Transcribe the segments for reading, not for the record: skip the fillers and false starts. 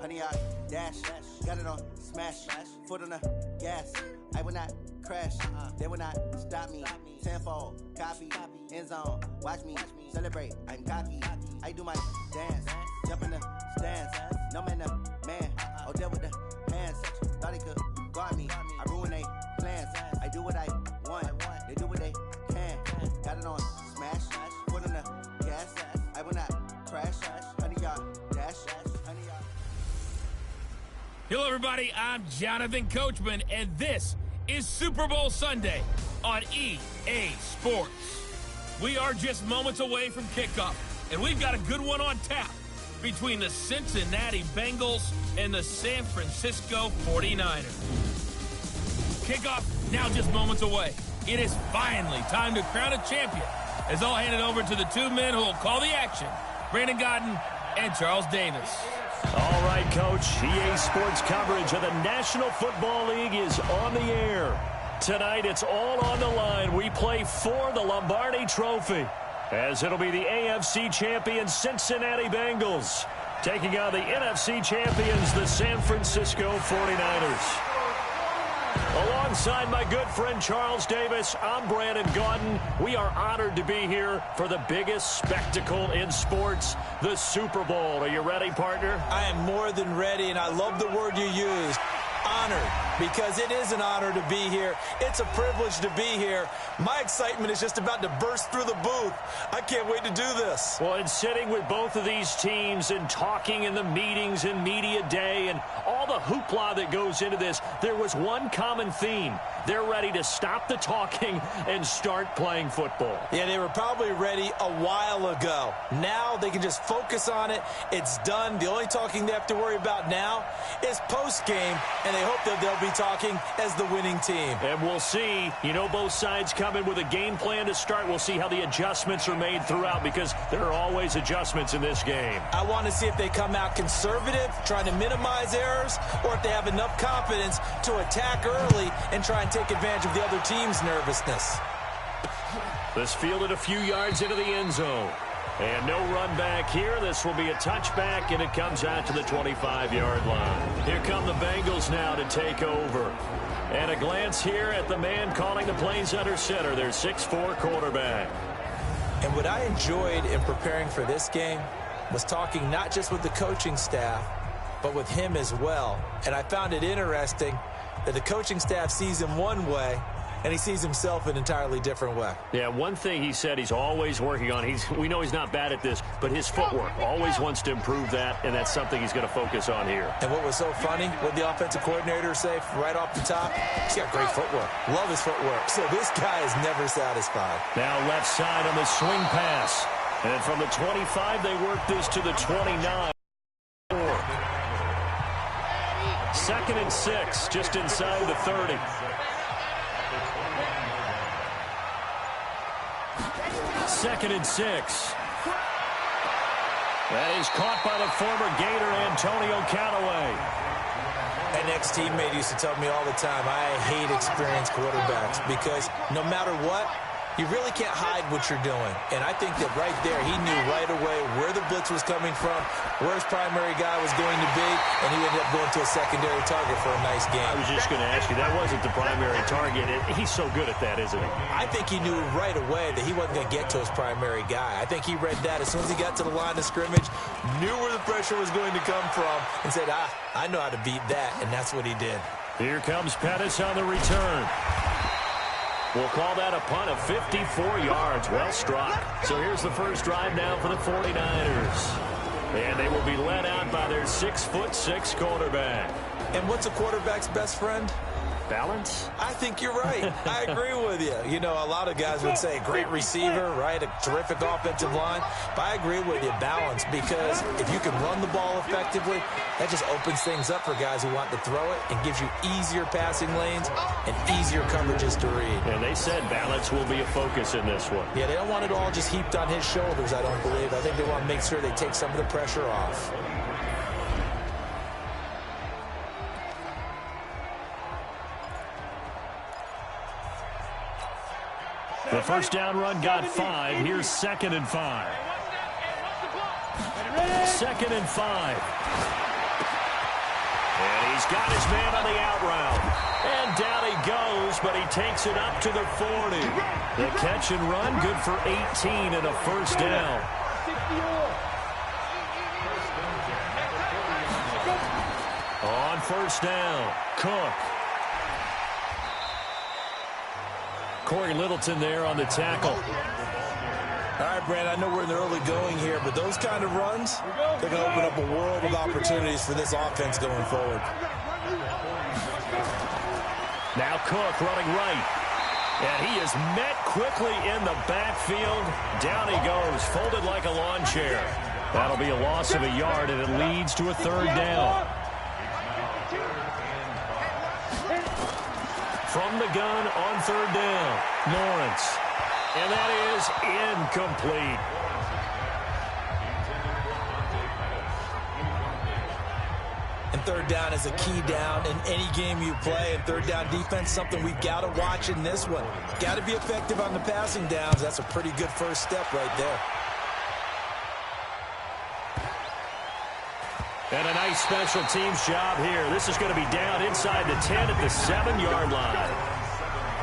100 yard dash. Got it on smash. Foot on the gas. I will not crash. They will not stop me. Tenfold copy. End zone. Watch me celebrate. I'm cocky. I do my dance. Jump in the stands. No man, the man. Oh, there with the hands. Thought he could guard me. I ruin they plans. I do what I want. They do what they can. Got it on smash. Foot on the gas. I will not crash. 100 yard dash. 100 yard. Hello, everybody. I'm Jonathan Coachman, and this is Super Bowl Sunday on EA Sports. We are just moments away from kickoff, and we've got a good one on tap between the Cincinnati Bengals and the San Francisco 49ers. Kickoff now just moments away. It is finally time to crown a champion, as I'll hand it over to the two men who will call the action, Brandon Godden and Charles Davis. All right, Coach. EA Sports coverage of the National Football League is on the air. Tonight, it's all on the line. We play for the Lombardi Trophy, as it'll be the AFC champion Cincinnati Bengals taking on the NFC champions, the San Francisco 49ers. Alongside my good friend Charles Davis, I'm Brandon Godden. We are honored to be here for the biggest spectacle in sports, the Super Bowl. Are you ready, partner? I am more than ready, and I love the word you used. Honored, because it is an honor to be here. It's a privilege to be here. My excitement is just about to burst through the booth. I can't wait to do this. Well, and sitting with both of these teams and talking in the meetings and media day and all the hoopla that goes into this, there was one common theme. They're ready to stop the talking and start playing football. Yeah, they were probably ready a while ago. Now they can just focus on it. It's done. The only talking they have to worry about now is post-game, and they hope that they'll be talking as the winning team. And we'll see. You know, both sides come in with a game plan to start. We'll see how the adjustments are made throughout, because there are always adjustments in this game. I want to see if they come out conservative, trying to minimize errors, or if they have enough confidence to attack early and try and take advantage of the other team's nervousness. This fielded a few yards into the end zone. And no run back here. This will be a touchback, and it comes out to the 25-yard line. Here come the Bengals now to take over. And a glance here at the man calling the plays under center, their 6'4" quarterback. And what I enjoyed in preparing for this game was talking not just with the coaching staff, but with him as well. And I found it interesting that the coaching staff sees him one way, and he sees himself an entirely different way. Yeah, one thing he said he's always working on, we know he's not bad at this, but his footwork, always wants to improve that, and that's something he's going to focus on here. And what was so funny, what the offensive coordinator say right off the top, he's got great footwork. Love his footwork. So this guy is never satisfied. Now left side on the swing pass. And from the 25, they work this to the 29. 2nd and 6, just inside the 30. Second and 6. That is caught by the former Gator, Antonio Callaway. An ex-teammate used to tell me all the time, I hate experienced quarterbacks, because no matter what, you really can't hide what you're doing. And I think that right there, he knew right away where the blitz was coming from, where his primary guy was going to be, and he ended up going to a secondary target for a nice game. I was just going to ask you, that wasn't the primary target. He's so good at that, isn't he? I think he knew right away that he wasn't going to get to his primary guy. I think he read that as soon as he got to the line of scrimmage, knew where the pressure was going to come from, and said, I know how to beat that, and that's what he did. Here comes Pettis on the return. We'll call that a punt of 54 yards. Well struck. So here's the first drive now for the 49ers. And they will be led out by their 6'6" quarterback. And what's a quarterback's best friend? Balance? I think you're right. I agree with you. You know, a lot of guys would say great receiver, right? A terrific offensive line. But I agree with you, balance, because if you can run the ball effectively, that just opens things up for guys who want to throw it and gives you easier passing lanes and easier coverages to read. And they said balance will be a focus in this one. Yeah, they don't want it all just heaped on his shoulders, I don't believe. I think they want to make sure they take some of the pressure off. The first down run got 5. Here's 2nd and 5. 2nd and 5. He's got his man on the out route. And down he goes, but he takes it up to the 40. The catch and run, good for 18 and a first down. On first down, Cook. Corey Littleton there on the tackle. All right, Brad, I know we're in the early going here, but those kind of runs, they're going to open up a world of opportunities for this offense going forward. Now Cook running right. And he is met quickly in the backfield. Down he goes, folded like a lawn chair. That'll be a loss of a yard, and it leads to a third down. From the gun on third down, Lawrence. And that is incomplete. And third down is a key down in any game you play. And third down defense, something we've got to watch in this one. Got to be effective on the passing downs. That's a pretty good first step right there. And a nice special teams job here. This is going to be down inside the 10 at the 7-yard line.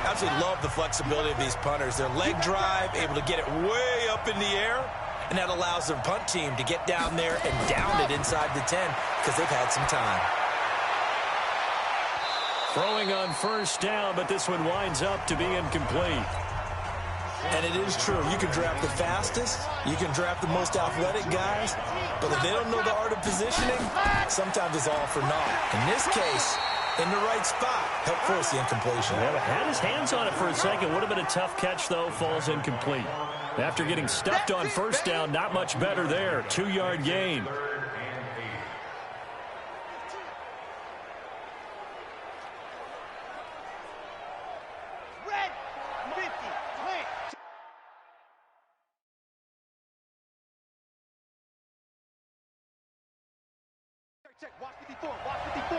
Absolutely love the flexibility of these punters. Their leg drive, able to get it way up in the air, and that allows their punt team to get down there and down it inside the 10 because they've had some time. Throwing on first down, but this one winds up to be incomplete. And it is true. You can draft the fastest, you can draft the most athletic guys, but if they don't know the art of positioning, sometimes it's all for naught. In this case, in the right spot, help force the incompletion. Yeah, had his hands on it for a second. Would have been a tough catch, though. Falls incomplete. After getting stuffed on first down, not much better there. 2-yard gain. Red 50, clear. Check, watch 54, watch 54.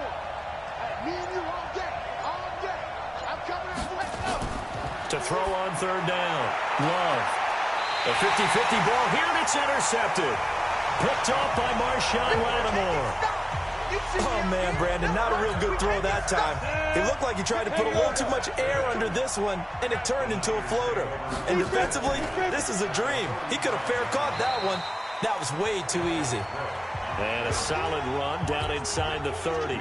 Me and you all day, all day. I'm coming up right now. To throw on third down. Love. A 50-50 ball here, and it's intercepted. Picked off by Marshawn Lattimore. Oh, man, Brandon, not a real good throw that time. It looked like he tried to put a little too much air under this one, and it turned into a floater. And defensively, this is a dream. He could have fair caught that one. That was way too easy. And a solid run down inside the 30.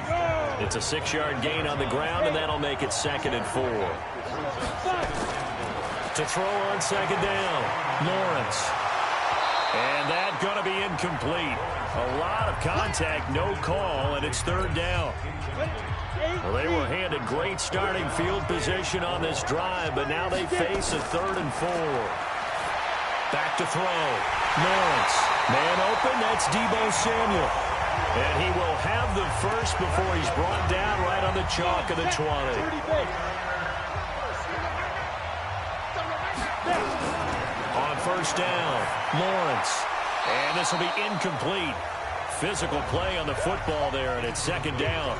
It's a 6-yard gain on the ground, and that'll make it 2nd and 4. To throw on second down, Lawrence. And that's going to be incomplete. A lot of contact, no call, and it's third down. Well, they were handed great starting field position on this drive, but now they face a 3rd and 4. Back to throw. Lawrence. Man open, that's Deebo Samuel. And he will have the first before he's brought down right on the chalk of the 20. On first down, Lawrence. And this will be incomplete. Physical play on the football there, and it's 2nd down.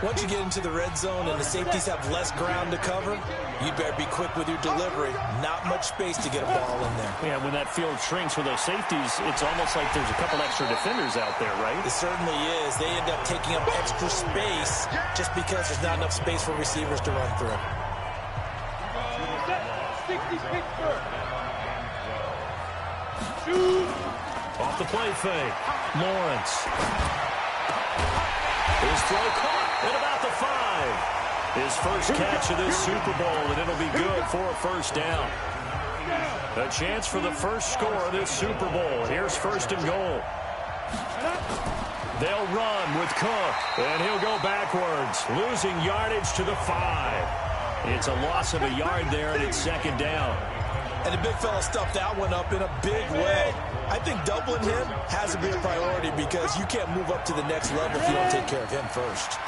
Once you get into the red zone and the safeties have less ground to cover, you better be quick with your delivery. Not much space to get a ball in there. Yeah, when that field shrinks with those safeties, it's almost like there's a couple extra defenders out there, right? It certainly is. They end up taking up extra space just because there's not enough space for receivers to run through. Off the play fake, Lawrence. His throw caught at about the 5. His first catch of this Super Bowl, and it'll be good for a first down. A chance for the first score of this Super Bowl. Here's 1st and goal. They'll run with Cook, and he'll go backwards, losing yardage to the 5. It's a loss of a yard there, and it's 2nd down. And the big fella stuffed that one up in a big way. I think doubling him has to be a priority because you can't move up to the next level if you don't take care of him first.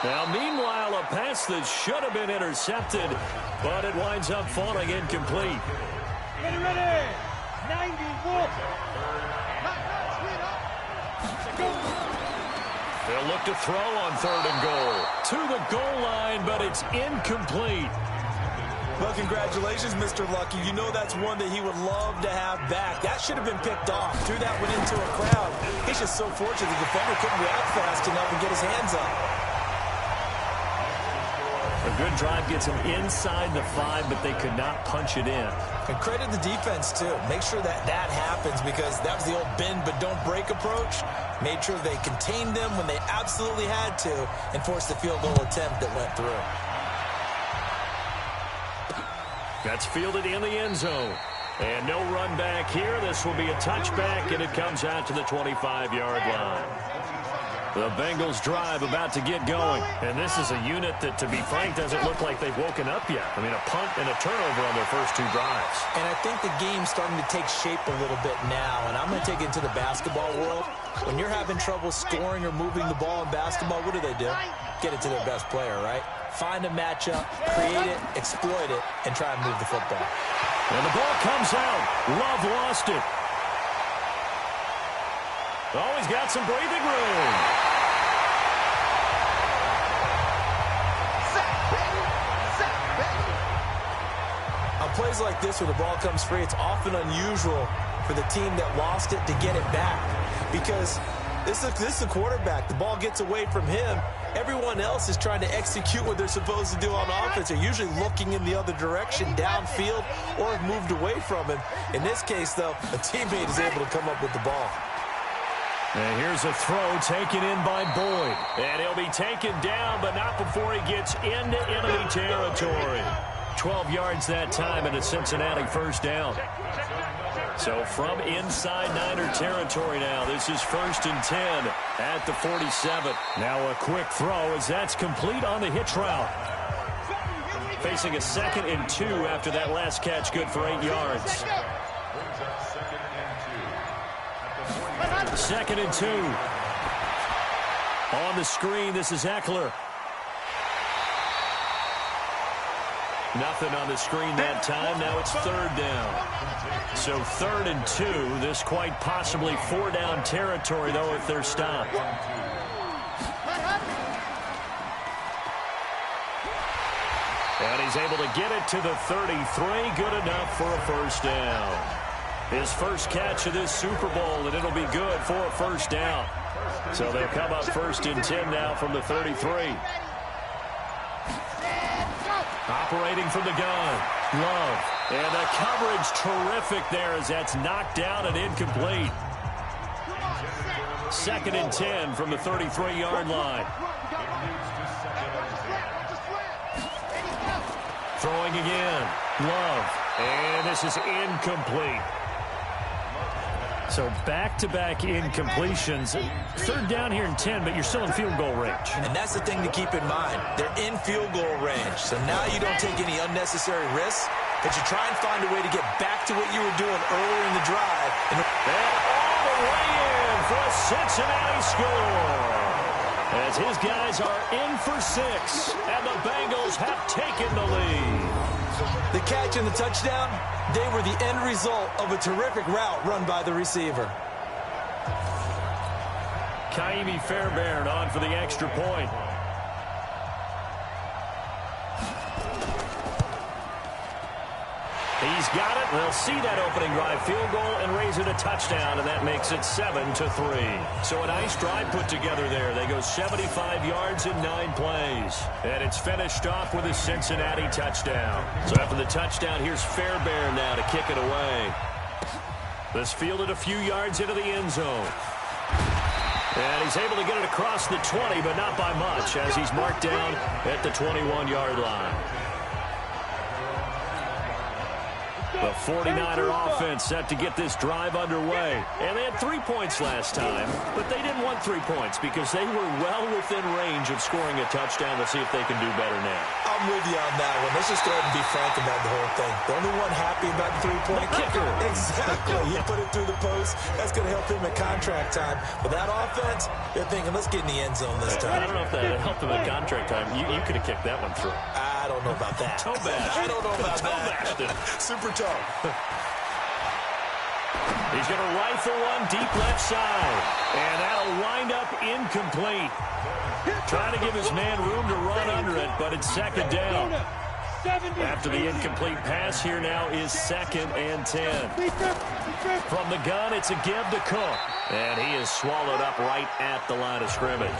Now, meanwhile, a pass that should have been intercepted, but it winds up falling incomplete. Ready. 91. They'll look to throw on 3rd and goal. To the goal line, but it's incomplete. Well, congratulations, Mr. Lucky. You know that's one that he would love to have back. That should have been picked off. Threw that one into a crowd. He's just so fortunate the defender couldn't react fast enough and get his hands up. A good drive gets him inside the 5, but they could not punch it in. And credit the defense, too. Make sure that that happens because that was the old bend but don't break approach. Made sure they contained them when they absolutely had to and forced the field goal attempt that went through. That's fielded in the end zone. And no run back here. This will be a touchback, and it comes out to the 25-yard line. The Bengals drive about to get going. And this is a unit that, to be frank, doesn't look like they've woken up yet. I mean, a punt and a turnover on their first 2 drives. And I think the game's starting to take shape a little bit now. And I'm going to take it to the basketball world. When you're having trouble scoring or moving the ball in basketball, what do? Get it to their best player, right? Find a matchup, create it, exploit it, and try and move the football. And the ball comes out. Love lost it. Oh, he's got some breathing room. On plays like this where the ball comes free, it's often unusual for the team that lost it to get it back. Because this is the quarterback. The ball gets away from him. Everyone else is trying to execute what they're supposed to do on offense. They're usually looking in the other direction, downfield, or have moved away from him. In this case, though, a teammate is able to come up with the ball. And here's a throw taken in by Boyd. And he'll be taken down, but not before he gets into enemy territory. 12 yards that time, and a Cincinnati first down. So from inside Niner territory now, this is 1st and 10 at the 47. Now a quick throw as that's complete on the hitch route. Facing a 2nd and 2 after that last catch, good for 8 yards. 2nd and 2. On the screen, this is Eckler. Nothing on the screen that time. Now it's 3rd down. So 3rd and 2. This quite possibly 4-down territory, though, if they're stopped. And he's able to get it to the 33. Good enough for a first down. His first catch of this Super Bowl, and it'll be good for a first down. So they'll come up 1st and 10 now from the 33. Operating from the gun, Love. And the coverage terrific there as that's knocked down and incomplete. 2nd and 10 from the 33-yard line. Throwing again, Love. And this is incomplete. So back-to-back incompletions. 3rd down here and 10, but you're still in field goal range. And that's the thing to keep in mind. They're in field goal range. So now you don't take any unnecessary risks, but you try and find a way to get back to what you were doing earlier in the drive. And all the way in for a Cincinnati score. As his guys are in for 6, and the Bengals have taken the lead. The catch and the touchdown, they were the end result of a terrific route run by the receiver. Kaimi Fairbairn on for the extra point. He's got it. They'll see that opening drive field goal and raise it a touchdown, and that makes it 7-3. So a nice drive put together there. They go 75 yards in 9 plays. And it's finished off with a Cincinnati touchdown. So after the touchdown, here's Fairbairn now to kick it away. This fielded a few yards into the end zone. And he's able to get it across the 20, but not by much, as he's marked down at the 21-yard line. The 49er offense set to get this drive underway. And they had 3 points last time, but they didn't want 3 points because they were well within range of scoring a touchdown. Let's see if they can do better now. I'm with you on that one. Let's just go ahead and be frank about the whole thing. The only one happy about the 3-point kicker. Exactly. He put it through the post. That's going to help him at contract time. But that offense, they're thinking, let's get in the end zone this time. I don't know if that helped him at contract time. You could have kicked that one through. I don't know about that. Toe bash. I don't know about that. Super toe. He's going to rifle one deep left side. And that'll wind up incomplete. Trying to give his man room to run under it, but it's 2nd down. After the incomplete pass, here now is 2nd and 10. From the gun, it's a give to Cook. And he is swallowed up right at the line of scrimmage.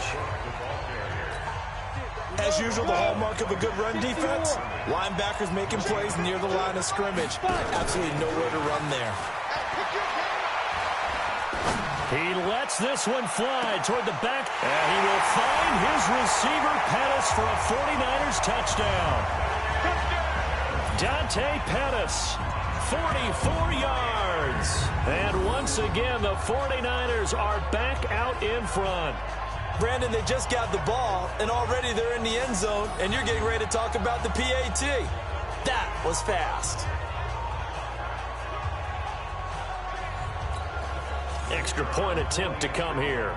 As usual, the hallmark of a good run defense, linebackers making plays near the line of scrimmage. Absolutely nowhere to run there. He lets this one fly toward the back, and he will find his receiver, Pettis, for a 49ers touchdown. Dante Pettis, 44 yards. And once again, the 49ers are back out in front. Brandon, they just got the ball, and already they're in the end zone, and you're getting ready to talk about the PAT. That was fast. Extra point attempt to come here.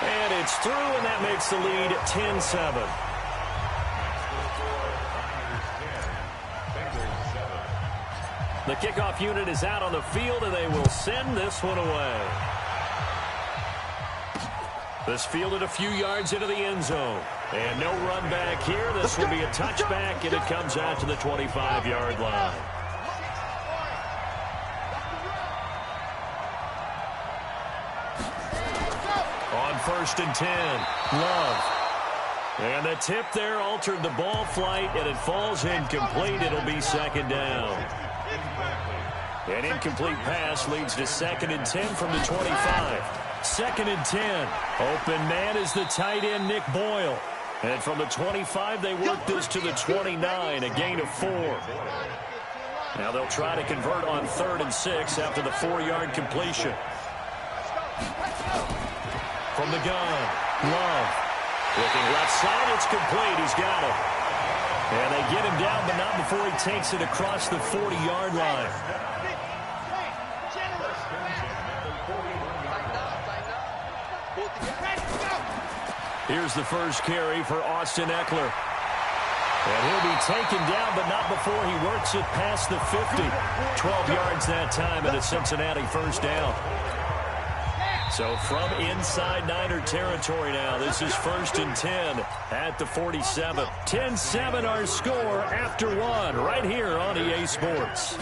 And it's through, and that makes the lead 10-7. The kickoff unit is out on the field, and they will send this one away. This fielded a few yards into the end zone. And no run back here. This will be a touchback, and it comes out to the 25-yard line. On 1st and 10, Love. And the tip there altered the ball flight, and it falls incomplete. It'll be 2nd down. An incomplete pass leads to 2nd and 10 from the 25. 2nd and 10. Open man is the tight end, Nick Boyle. And from the 25, they work this to the 29, a gain of 4. Now they'll try to convert on 3rd and 6 after the 4-yard completion. From the gun, Love. Looking left side, it's complete. He's got it. And they get him down, but not before he takes it across the 40-yard line. Here's the first carry for Austin Eckler. And he'll be taken down, but not before he works it past the 50. 12 yards that time, and a Cincinnati 1st down. So from inside Niner territory now, this is 1st and 10 at the 47. 10-7 our score after 1 right here on EA Sports.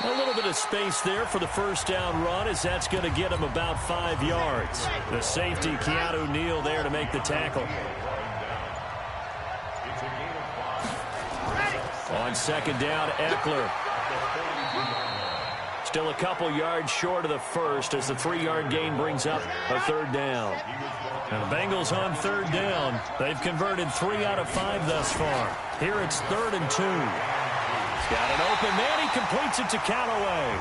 A little bit of space there for the 1st down run, as that's going to get him about 5 yards. The safety, Keanu Neal, there to make the tackle. On 2nd down, Eckler. Still a couple yards short of the 1st as the 3-yard gain brings up a 3rd down. And the Bengals on 3rd down. They've converted 3 out of 5 thus far. Here it's 3rd and 2. He's got an open man. He completes it to Callaway.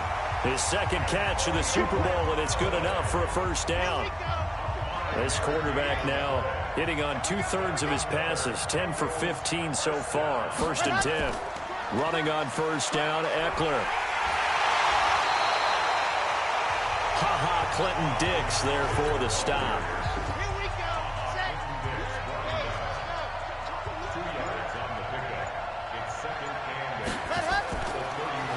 His 2nd catch of the Super Bowl, and it's good enough for a 1st down. This quarterback now hitting on 2/3 of his passes, 10 for 15 so far. 1st and 10. Running on 1st down, Eckler. Clinton Diggs there for the stop.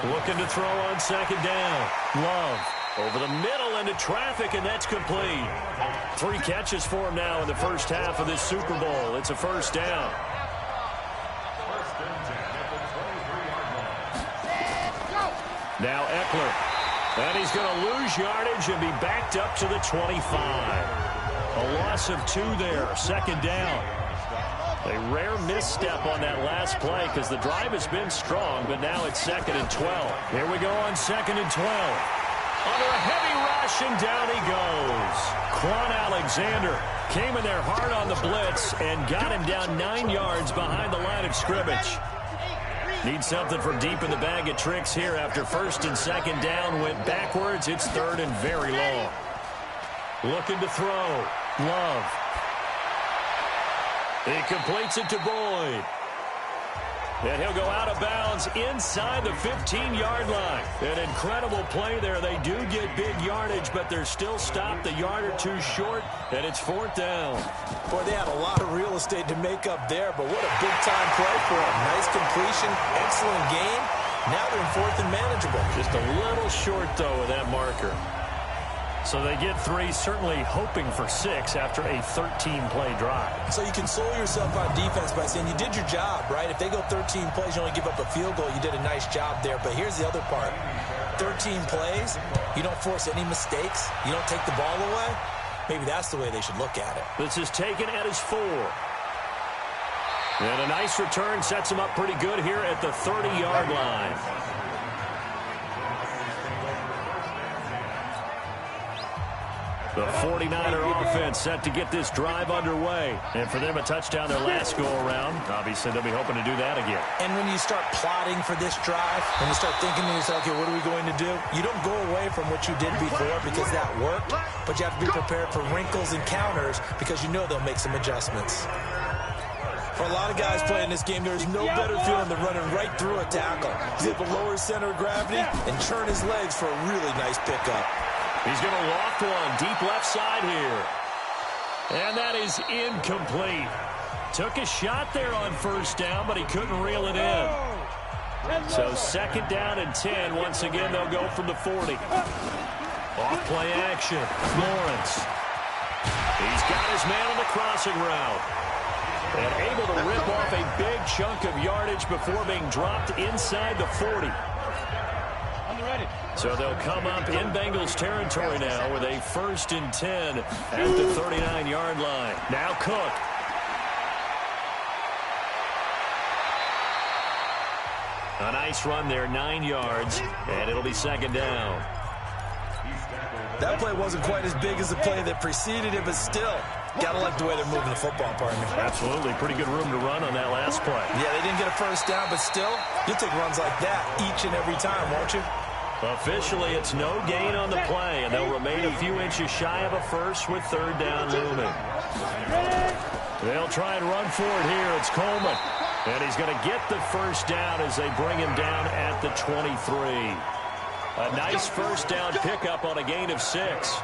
Looking to throw on 2nd down. Love over the middle into traffic, and that's complete. 3 catches for him now in the 1st half of this Super Bowl. It's a 1st down. Now Eckler. And he's going to lose yardage and be backed up to the 25. A loss of 2 there, 2nd down. A rare misstep on that last play because the drive has been strong, but now it's 2nd and 12. Here we go on 2nd and 12. Under a heavy rush, and down he goes. Quan Alexander came in there hard on the blitz and got him down 9 yards behind the line of scrimmage. Need something from deep in the bag of tricks here after 1st and 2nd down. Went backwards. It's 3rd and very long. Looking to throw. Love. He completes it to Boyd. And he'll go out of bounds inside the 15-yard line. An incredible play there. They do get big yardage, but they're still stopped a yard or 2 short, and it's 4th down. Boy, they had a lot of real estate to make up there, but what a big-time play for him. Nice completion, excellent game, Now they're in 4th and manageable. Just a little short, though, of that marker. So they get 3, certainly hoping for 6 after a 13-play drive. So you console yourself on defense by saying you did your job, right? If they go 13 plays, you only give up a field goal, you did a nice job there. But here's the other part. 13 plays, you don't force any mistakes, you don't take the ball away. Maybe that's the way they should look at it. This is taken at his 4. And a nice return sets him up pretty good here at the 30-yard line. The 49er offense set to get this drive underway. And for them, a touchdown their last go-around. Obviously, they'll be hoping to do that again. And when you start plotting for this drive, when you start thinking to yourself, okay, what are we going to do? You don't go away from what you did before because that worked, but you have to be prepared for wrinkles and counters because you know they'll make some adjustments. For a lot of guys playing this game, there's no better feeling than running right through a tackle. He's able to lower his center of gravity and turn his legs for a really nice pickup. He's going to loft one deep left side here. And that is incomplete. Took a shot there on first down, but he couldn't reel it in. So 2nd down and 10. Once again, they'll go from the 40. Off play action. Lawrence. He's got his man on the crossing route. And able to rip off a big chunk of yardage before being dropped inside the 40. So they'll come up in Bengals territory now with a 1st and 10 at the 39-yard line. Now Cook. A nice run there, 9 yards, and it'll be 2nd down. That play wasn't quite as big as the play that preceded it, but still, gotta like the way they're moving the football, partner. Absolutely. Pretty good room to run on that last play. Yeah, they didn't get a first down, but still, you'll take runs like that each and every time, won't you? Officially, it's no gain on the play, and they'll remain a few inches shy of a first with 3rd down looming. They'll try and run for it here. It's Coleman. And he's going to get the first down as they bring him down at the 23. A nice first down pickup on a gain of 6.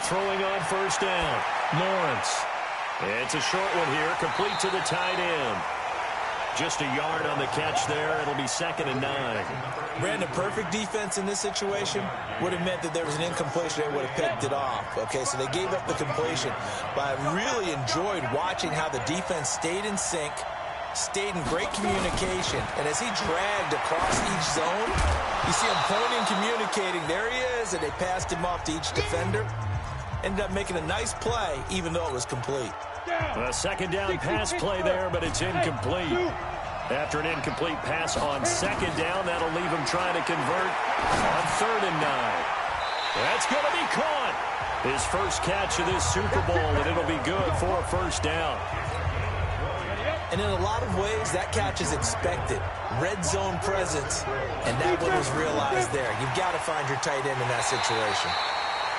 Throwing on first down. Lawrence. It's a short one here, complete to the tight end. Just a yard on the catch there. It'll be 2nd and 9. Brandon, perfect defense in this situation would have meant that there was an incompletion. They would have picked it off. Okay, so they gave up the completion. But I really enjoyed watching how the defense stayed in sync, stayed in great communication. And as he dragged across each zone, you see him pointing, communicating. There he is, and they passed him off to each defender. Ended up making a nice play, even though it was complete. A 2nd down pass play there, but it's incomplete. After an incomplete pass on 2nd down, that'll leave him trying to convert on 3rd and 9. That's going to be caught. His first catch of this Super Bowl, and it'll be good for a first down. And in a lot of ways, that catch is expected. Red zone presence, and that one was realized there. You've got to find your tight end in that situation.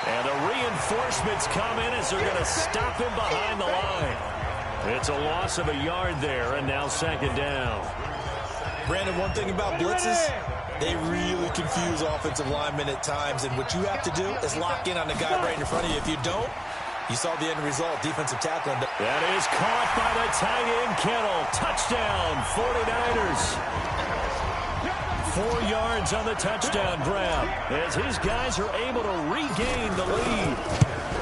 And the reinforcements come in as they're going to stop him behind the line. It's a loss of a yard there, and now 2nd down. Brandon, one thing about blitzes, they really confuse offensive linemen at times, and what you have to do is lock in on the guy right in front of you. If you don't, you saw the end result, defensive tackle. That is caught by the tight end, Kittle. Touchdown, 49ers. 4 yards on the touchdown grab as his guys are able to regain the lead.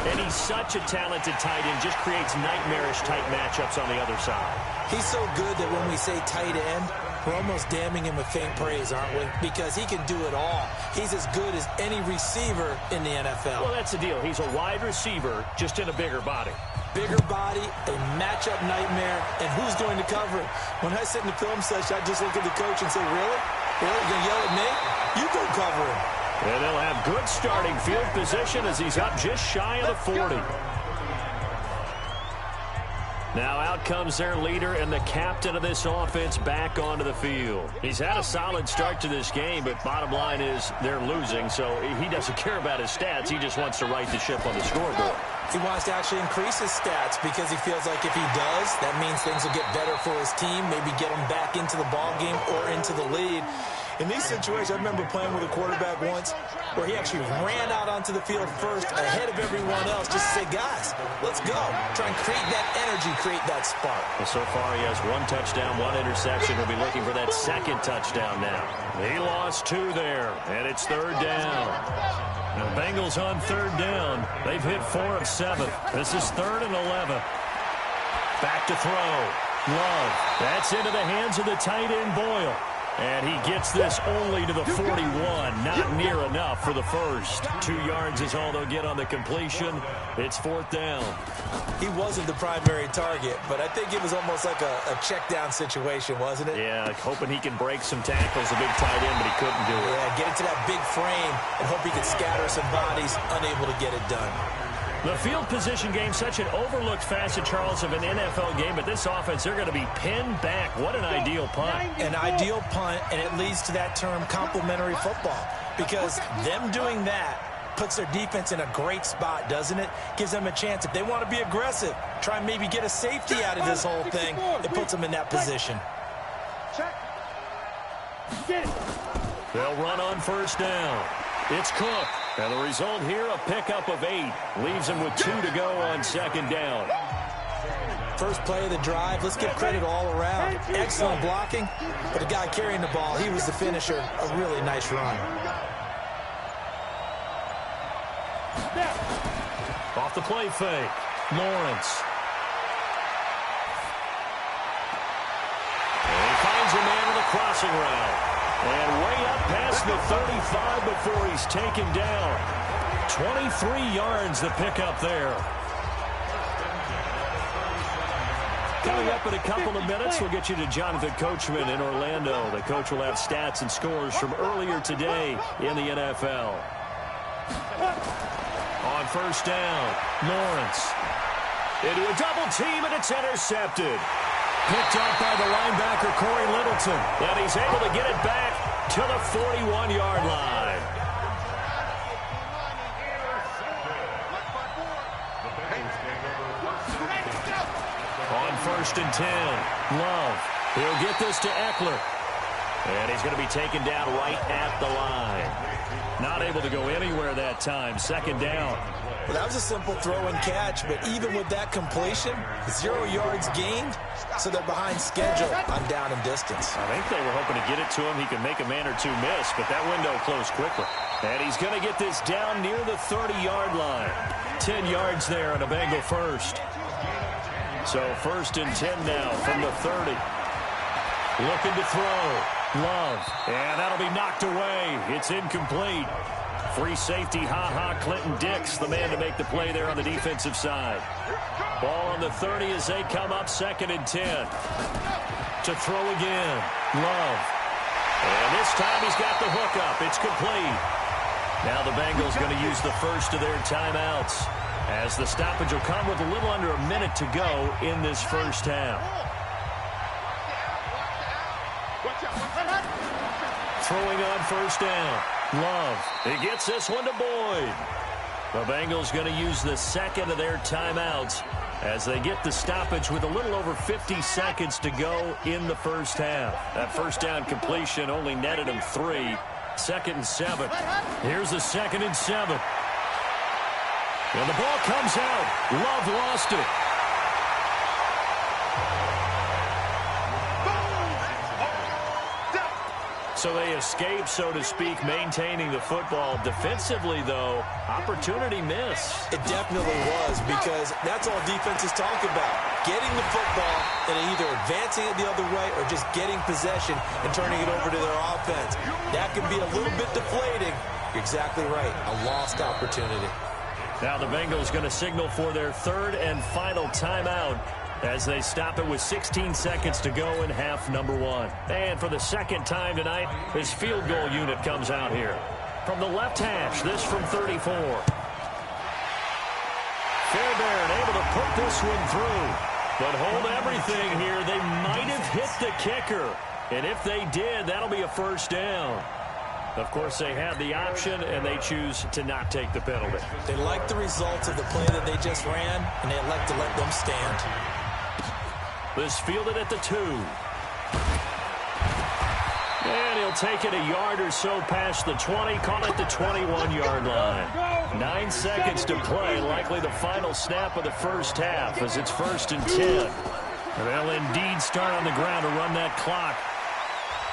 And he's such a talented tight end, just creates nightmarish tight matchups on the other side. He's so good that when we say tight end, we're almost damning him with faint praise, aren't we? Because he can do it all. He's as good as any receiver in the NFL. Well, that's the deal. He's a wide receiver, just in a bigger body. Bigger body, a matchup nightmare, and who's going to cover him? When I sit in the film session, I just look at the coach and say, really? Really? You're going to yell at me? You go cover him. And they'll have good starting field position as he's up just shy of the 40. Now out comes their leader and the captain of this offense back onto the field. He's had a solid start to this game, but bottom line is they're losing, so he doesn't care about his stats. He just wants to right the ship on the scoreboard. He wants to actually increase his stats because he feels like if he does, that means things will get better for his team, maybe get him back into the ball game or into the lead. In these situations, I remember playing with a quarterback once where he actually ran out onto the field first ahead of everyone else just to say, guys, let's go. Try and create that energy, create that spark. Well, so far, he has 1 touchdown, 1 interception. He'll be looking for that second touchdown now. He lost 2 there, and it's 3rd down. The Bengals on 3rd down. They've hit 4 of 7. This is 3rd and 11. Back to throw. Love. That's into the hands of the tight end, Boyle. And he gets this only to the 41. Not near enough for the first. 2 yards is all they'll get on the completion. It's 4th down. He wasn't the primary target, but I think it was almost like a check down situation, wasn't it? Yeah, hoping he can break some tackles, a big tight end, but he couldn't do it. Yeah, get it to that big frame and hope he could scatter some bodies, unable to get it done. The field position game, such an overlooked facet, Charles, of an NFL game, but this offense, they're going to be pinned back. What an ideal punt. An ideal punt, and it leads to that term complementary football, because them doing that puts their defense in a great spot, doesn't it? Gives them a chance. If they want to be aggressive, try and maybe get a safety out of this whole thing, it puts them in that position. They'll run on 1st down. It's Cook. And the result here, a pickup of 8. Leaves him with 2 to go on 2nd down. First play of the drive, let's give credit all around. Excellent blocking, but the guy carrying the ball, he was the finisher. A really nice run. Off the play fake. Lawrence. And he finds a man with a crossing route. And way up past the 35 before he's taken down. 23 yards the pickup there. Coming up in a couple of minutes, we'll get you to Jonathan Coachman in Orlando. The coach will have stats and scores from earlier today in the NFL. On 1st down, Lawrence. Into a double team, and it's intercepted. Picked up by the linebacker, Corey Littleton. And he's able to get it back to the 41-yard line. On 1st and 10, Love. He'll get this to Eckler. And he's going to be taken down right at the line. Not able to go anywhere that time. 2nd down. Well, that was a simple throw and catch, but even with that completion, 0 yards gained, so they're behind schedule on down and distance. I think they were hoping to get it to him. He could make a man or 2 miss, but that window closed quickly. And he's going to get this down near the 30-yard line. 10 yards there and a Bengal first. So 1st and 10 now from the 30. Looking to throw. Love. And that'll be knocked away. It's incomplete. Free safety, Clinton Dix, the man to make the play there on the defensive side. Ball on the 30 as they come up 2nd and 10. To throw again. Love. And this time he's got the hook up. It's complete. Now the Bengals going to use the first of their timeouts, as the stoppage will come with a little under a minute to go in this first half. Throwing on 1st down. Love. He gets this one to Boyd. The Bengals going to use the second of their timeouts as they get the stoppage with a little over 50 seconds to go in the first half. That 1st down completion only netted him 3. 2nd and 7. Here's the 2nd and 7. And the ball comes out. Love lost it. So they escape, so to speak, maintaining the football. Defensively, though, opportunity miss. It definitely was, because that's all defenses talk about. Getting the football and either advancing it the other way or just getting possession and turning it over to their offense. That can be a little bit deflating. You're exactly right. A lost opportunity. Now the Bengals going to signal for their 3rd and final timeout as they stop it with 16 seconds to go in half number 1. And for the 2nd time tonight, his field goal unit comes out here. From the left hash, this from 34. Fairbairn able to put this one through. But hold everything here. They might have hit the kicker. And if they did, that'll be a 1st down. Of course, they had the option, and they choose to not take the penalty. They like the results of the play that they just ran, and they elect to let them stand. This fielded at the 2. And he'll take it a yard or so past the 20, call it the 21-yard line. 9 seconds to play, likely the final snap of the first half as it's 1st and 10. They'll indeed start on the ground to run that clock.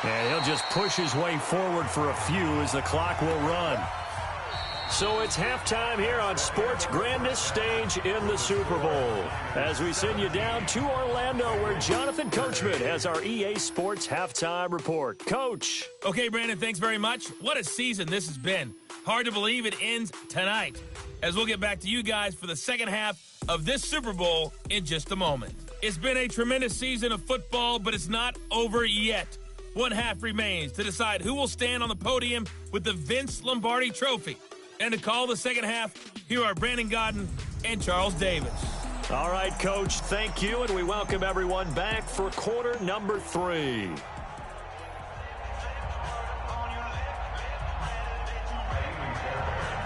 And he'll just push his way forward for a few as the clock will run. So it's halftime here on sports' grandest stage in the Super Bowl. As we send you down to Orlando, where Jonathan Coachman has our EA Sports halftime report. Coach. Okay, Brandon, thanks very much. What a season this has been. Hard to believe it ends tonight. As we'll get back to you guys for the second half of this Super Bowl in just a moment. It's been a tremendous season of football, but it's not over yet. One half remains to decide who will stand on the podium with the Vince Lombardi Trophy. And to call the second half, here are Brandon Godden and Charles Davis. All right, Coach, thank you, and we welcome everyone back for quarter number 3.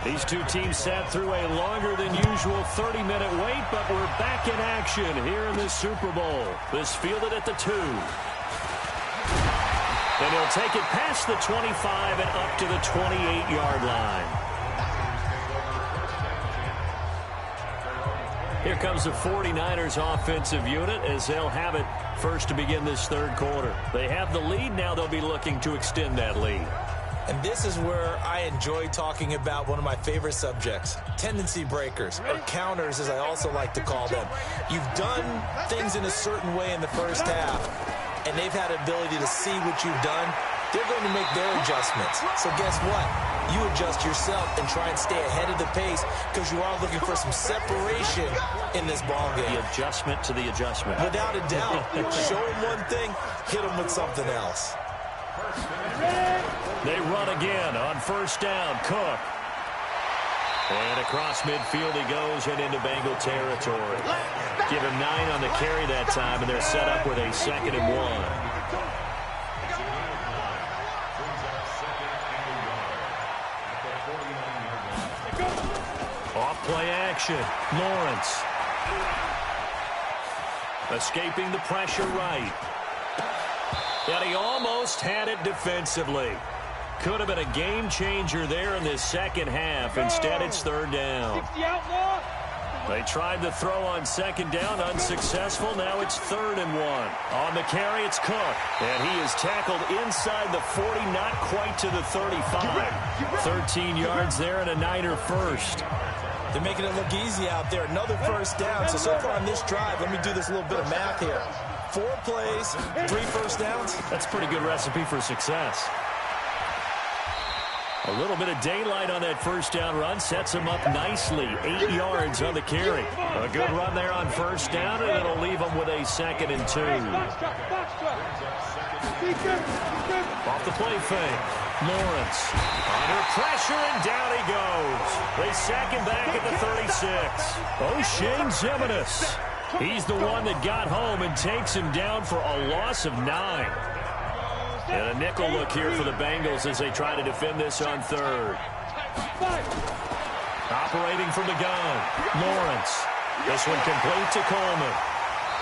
These two teams sat through a longer than usual 30-minute wait, but we're back in action here in this Super Bowl. This fielded at the 2. And he'll take it past the 25 and up to the 28-yard line. Here comes the 49ers offensive unit as they'll have it first to begin this third quarter. They have the lead. Now they'll be looking to extend that lead. And this is where I enjoy talking about one of my favorite subjects, tendency breakers, or counters as I also like to call them. You've done things in a certain way in the first half, and they've had the ability to see what you've done. They're going to make their adjustments. So guess what? You adjust yourself and try and stay ahead of the pace because you are looking for some separation in this ball game. The adjustment to the adjustment. Without a doubt. Show them one thing, hit them with something else. They run again on first down. Cook. And across midfield he goes and into Bengal territory. Give him 9 on the carry that time, and they're set up with a 2nd and 1. Off-play action. Lawrence. Escaping the pressure right. And he almost had it defensively. Could have been a game changer there in this second half. Instead, it's 3rd down. They tried to throw on 2nd down, unsuccessful. Now it's 3rd and 1. On the carry, it's Cook. And he is tackled inside the 40, not quite to the 35. 13 yards there and a Niner first. They're making it look easy out there. Another first down. So far on this drive, let me do this little bit of math here. 4 plays, 3 first downs. That's a pretty good recipe for success. A little bit of daylight on that first down run sets him up nicely. 8 yards on the carry. A good run there on first down, and it'll leave him with a 2nd and 2. Off the play fake. Lawrence under pressure, and down he goes. They sack him back at the 36. O'Shane Ximines. He's the one that got home and takes him down for a loss of 9. And a nickel look here for the Bengals as they try to defend this on 3rd. Operating from the gun. Lawrence. This one complete to Coleman.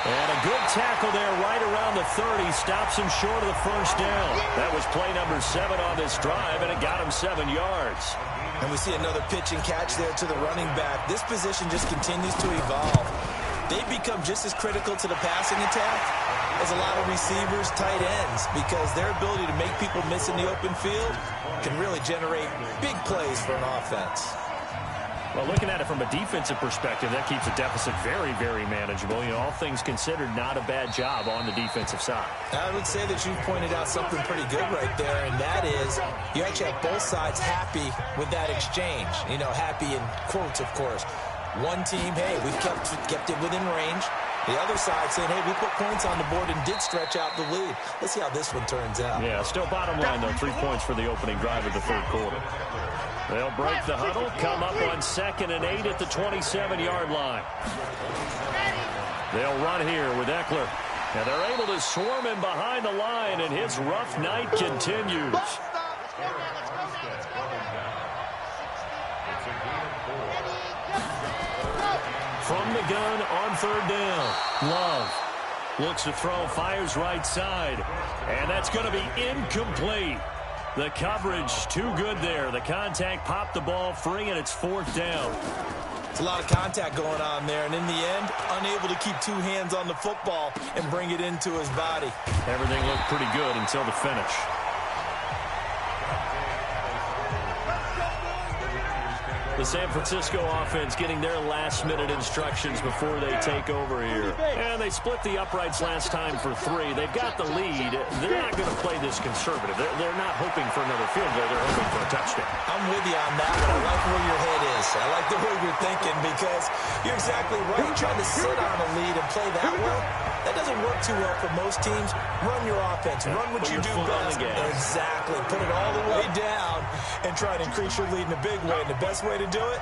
And a good tackle there right around the 30. Stops him short of the first down. That was play number 7 on this drive, and it got him 7 yards. And we see another pitch and catch there to the running back. This position just continues to evolve. They've become just as critical to the passing attack as a lot of receivers, tight ends, because their ability to make people miss in the open field can really generate big plays for an offense. Well, looking at it from a defensive perspective, that keeps the deficit very, very manageable. You know, all things considered, not a bad job on the defensive side. I would say that you pointed out something pretty good right there, and that is you actually have both sides happy with that exchange. You know, happy in quotes, of course. One team, hey, we've kept it within range. The other side saying, hey, we put points on the board and did stretch out the lead. Let's see how this one turns out. Yeah, still bottom line, though. 3 points for the opening drive of the third quarter. They'll break the huddle, come up on 2nd and 8 at the 27-yard line. They'll run here with Eckler. And they're able to swarm him behind the line, and his rough night continues. From the gun on 3rd down, Love. Looks to throw, fires right side. And that's going to be incomplete. The coverage too good there. The contact popped the ball free, and it's 4th down. It's a lot of contact going on there, and in the end, unable to keep 2 hands on the football and bring it into his body. Everything looked pretty good until the finish. The San Francisco offense getting their last-minute instructions before they take over here. And they split the uprights last time for 3. They've got the lead. They're not going to play this conservative. They're not hoping for another field goal. They're hoping for a touchdown. I'm with you on that, but I like where your head is. I like the way you're thinking because you're exactly right. Trying to sit on a lead and play that well, that doesn't work too well for most teams. Run your offense. Run what you do best. Exactly. Put it all the way down and try to increase your lead in a big way. And the best way to do it,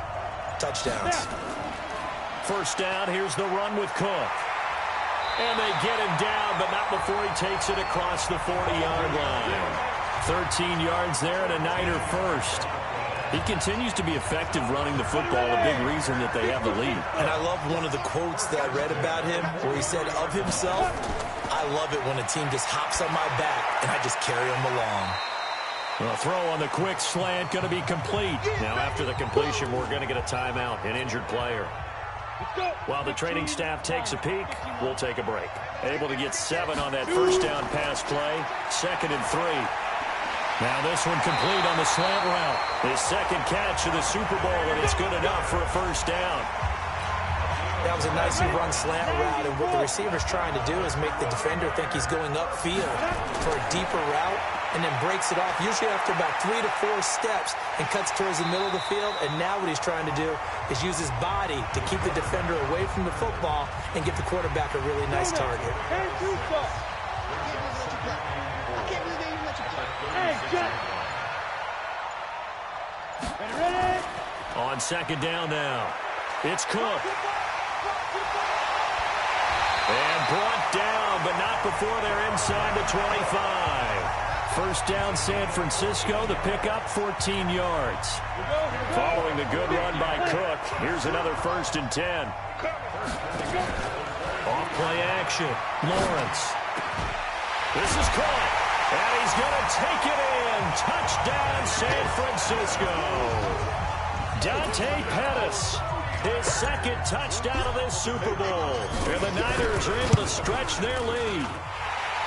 touchdowns. First down, here's the run with Cook. And they get him down, but not before he takes it across the 40-yard line. 13 yards there and a Niner first. He continues to be effective running the football, a big reason that they have the lead. And I love one of the quotes that I read about him where he said of himself, I love it when a team just hops on my back and I just carry them along. A throw on the quick slant going to be complete. Now after the completion, we're going to get a timeout, an injured player. While the training staff takes a peek, we'll take a break. Able to get 7 on that first down pass play. 2nd and 3. Now this one complete on the slant route. His second catch of the Super Bowl, and it's good enough for a first down. That was a nicely run slant route, and what the receiver's trying to do is make the defender think he's going upfield for a deeper route, and then breaks it off, usually after about 3 to 4 steps, and cuts towards the middle of the field. And now what he's trying to do is use his body to keep the defender away from the football and give the quarterback a really nice target. On 2nd down now, it's Cook. And brought down, but not before they're inside the 25. First down, San Francisco. The pickup, 14 yards. Following the good run by Cook, here's another 1st and 10. Off play action, Lawrence. This is caught, and he's going to take it in. Touchdown, San Francisco. Dante Pettis, his 2nd touchdown of this Super Bowl. And the Niners are able to stretch their lead.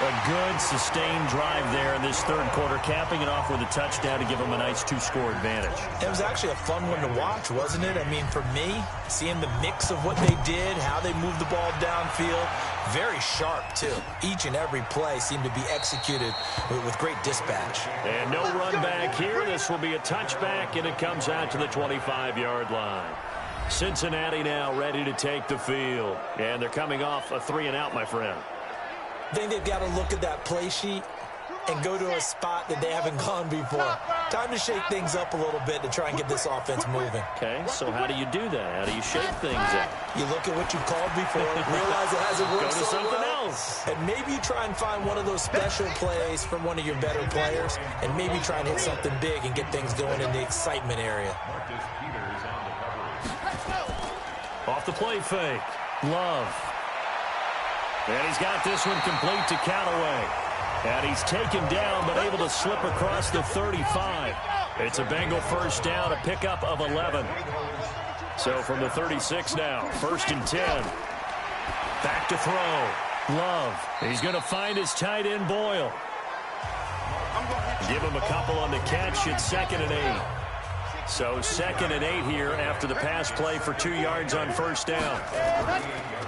A good, sustained drive there in this 3rd quarter, capping it off with a touchdown to give them a nice 2-score advantage. It was actually a fun one to watch, wasn't it? I mean, for me, seeing the mix of what they did, how they moved the ball downfield, very sharp, too. Each and every play seemed to be executed with great dispatch. And no run back here. This will be a touchback, and it comes out to the 25-yard line. Cincinnati now ready to take the field. And they're coming off a 3-and-out, my friend. I think they've got to look at that play sheet and go to a spot that they haven't gone before. Time to shake things up a little bit to try and get this offense moving. Okay, so how do you do that? How do you shake things up? You look at what you called before, realize it hasn't worked. Go to so something well, else. and maybe you try and find one of those special plays from one of your better players, and maybe try and hit something big and get things going in the excitement area. Off the play fake, Love. And he's got this one complete to Callaway. And he's taken down, but able to slip across the 35. It's a Bengal first down, a pickup of 11. So from the 36 now, 1st and 10. Back to throw. Love. He's going to find his tight end, Boyle. Give him a couple on the catch. It's 2nd and 8. So 2nd and 8 here after the pass play for 2 yards on first down.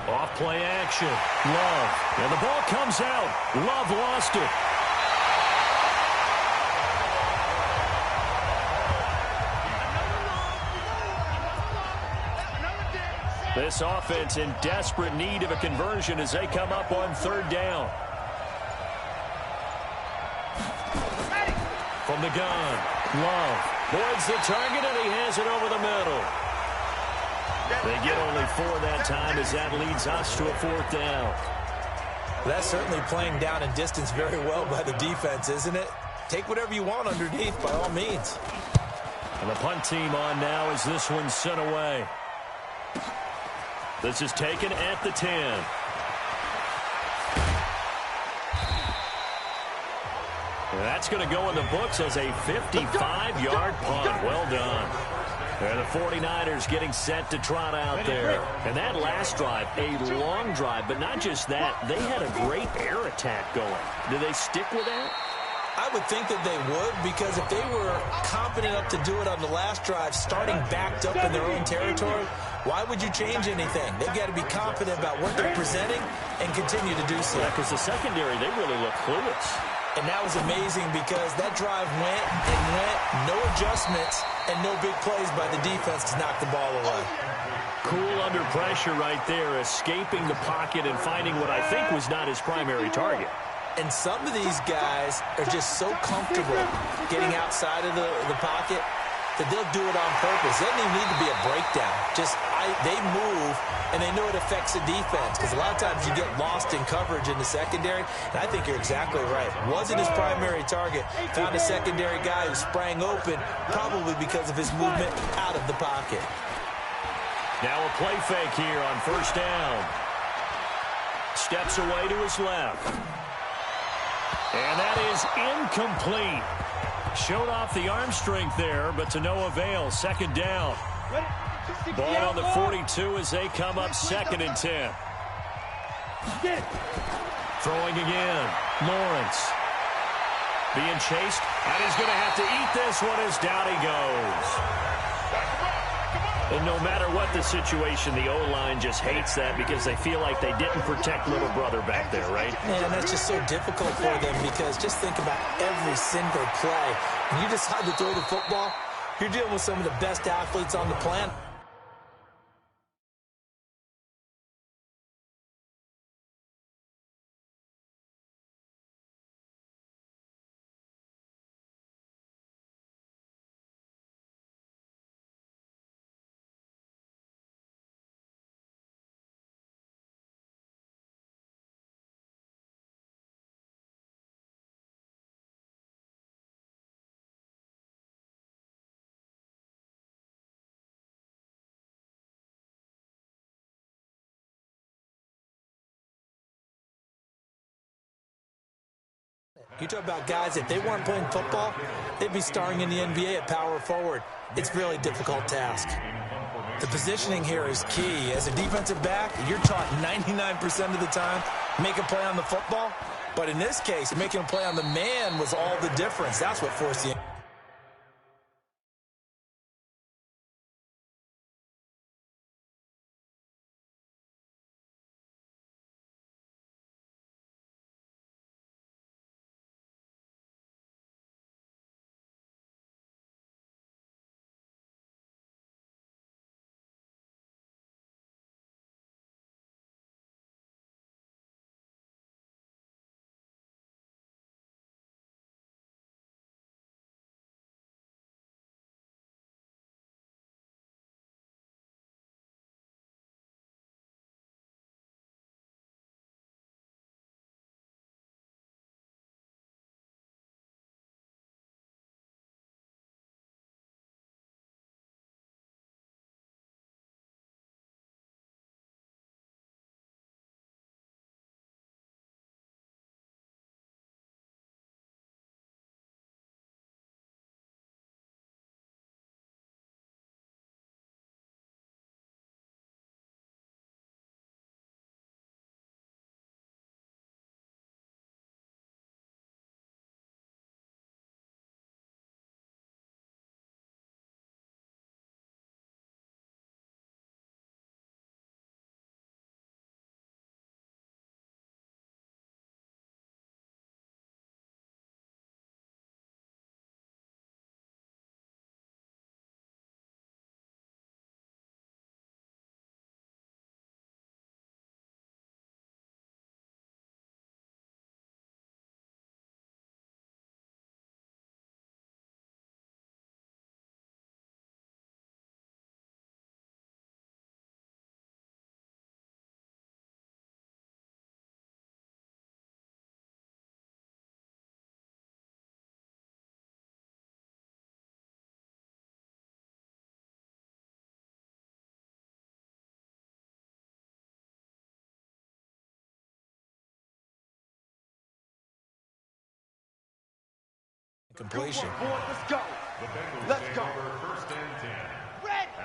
Off play action. Love. And the ball comes out. Love lost it. This offense in desperate need of a conversion as they come up on 3rd down. From the gun, Love boards the target, and he has it over the middle. They get only 4 that time as that leads us to a 4th down. That's certainly playing down in distance very well by the defense, isn't it? Take whatever you want underneath, by all means. And the punt team on now as this one's sent away. This is taken at the 10. And that's going to go in the books as a 55-yard punt. Well done. And the 49ers getting set to trot out there. And that last drive, a long drive, but not just that. They had a great air attack going. Do they stick with that? I would think that they would, because if they were confident enough to do it on the last drive, starting backed up in their own territory, why would you change anything? They've got to be confident about what they're presenting and continue to do so. Yeah, because the secondary, they really look clueless. And that was amazing because that drive went and went, no adjustments, and no big plays by the defense to knock the ball away. Cool under pressure right there, escaping the pocket and finding what I think was not his primary target. And some of these guys are just so comfortable getting outside of the pocket that they'll do it on purpose. It doesn't even need to be a breakdown. They move, and they know it affects the defense, because a lot of times you get lost in coverage in the secondary, and I think you're exactly right. Wasn't his primary target. Found a secondary guy who sprang open, probably because of his movement out of the pocket. Now a play fake here on first down. Steps away to his left. And that is incomplete. Showed off the arm strength there, but to no avail. Second down. Ball on the 42 as they come up 2nd and 10. Throwing again. Lawrence. Being chased. And he's going to have to eat this one as down he goes. And no matter what the situation, the O-line just hates that because they feel like they didn't protect little brother back there, right? Man, that's just so difficult for them, because just think about every single play. When you decide to throw the football, you're dealing with some of the best athletes on the planet. You talk about guys, if they weren't playing football, they'd be starring in the NBA at power forward. It's a really difficult task. The positioning here is key. As a defensive back, you're taught 99% of the time, make a play on the football. But in this case, making a play on the man was all the difference. That's what forced the Completion. Let's go. Let's go.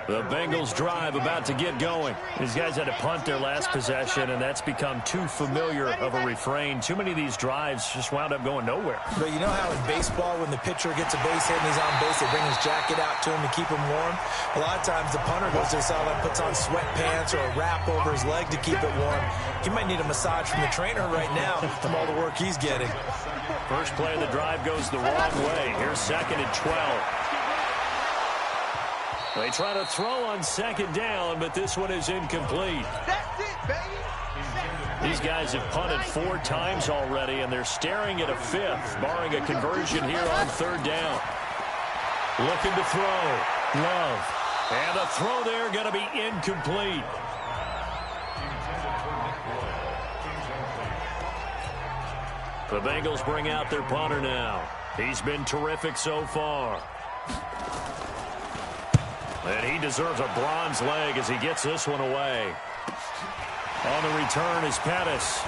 The Bengals drive about to get going. These guys had to punt their last possession, and that's become too familiar of a refrain. Too many of these drives just wound up going nowhere. But you know how in baseball, when the pitcher gets a base hit and he's on base, they bring his jacket out to him to keep him warm? A lot of times the punter goes to the sideline, puts on sweatpants or a wrap over his leg to keep it warm. He might need a massage from the trainer right now from all the work he's getting. First play of the drive goes the wrong way. Here's 2nd and 12. They try to throw on 2nd down, but this one is incomplete. That's it, baby. These guys have punted 4 times already, and they're staring at a 5th, barring a conversion here on 3rd down. Looking to throw. Love. And a throw there going to be incomplete. The Bengals bring out their punter now. He's been terrific so far. And he deserves a bronze leg as he gets this one away. On the return is Pettis.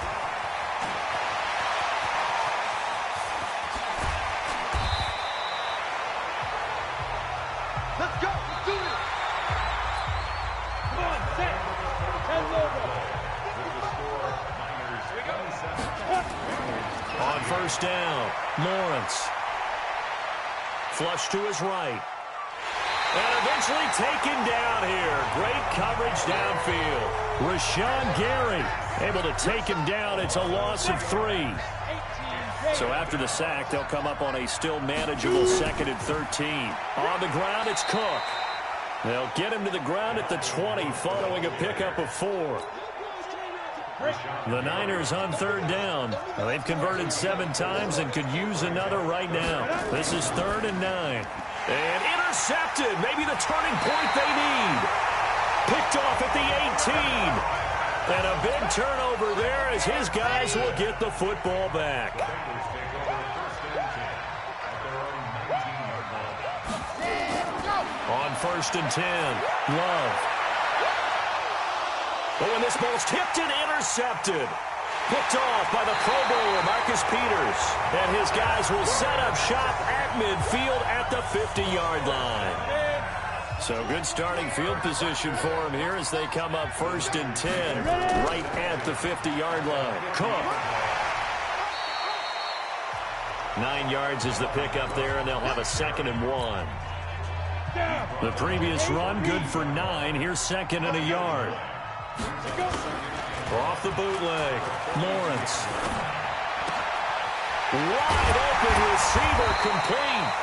Let's go. Let's do it. Come on, set. Hands over. On 1st down, Lawrence. Flush to his right. And eventually taken down here. Great coverage downfield. Rashawn Gary able to take him down. It's a loss of 3. So after the sack, they'll come up on a still manageable 2nd and 13. On the ground, it's Cook. They'll get him to the ground at the 20 following a pickup of 4. The Niners on 3rd down. Now, they've converted 7 times and could use another right now. This is 3rd and 9. And intercepted. Maybe the turning point they need. Picked off at the 18. And a big turnover there as his guys will get the football back. On 1st and 10, Love. Oh, and this ball's tipped and intercepted. Picked off by the Pro Bowler, Marcus Peters. And his guys will set up shop at midfield at the 50-yard line. So good starting field position for him here as they come up 1st and 10 right at the 50-yard line. Cook. 9 yards is the pickup there, and they'll have a 2nd and 1. The previous run, good for 9. Here's 2nd and a yard. Off the bootleg, Lawrence. Wide open receiver complete.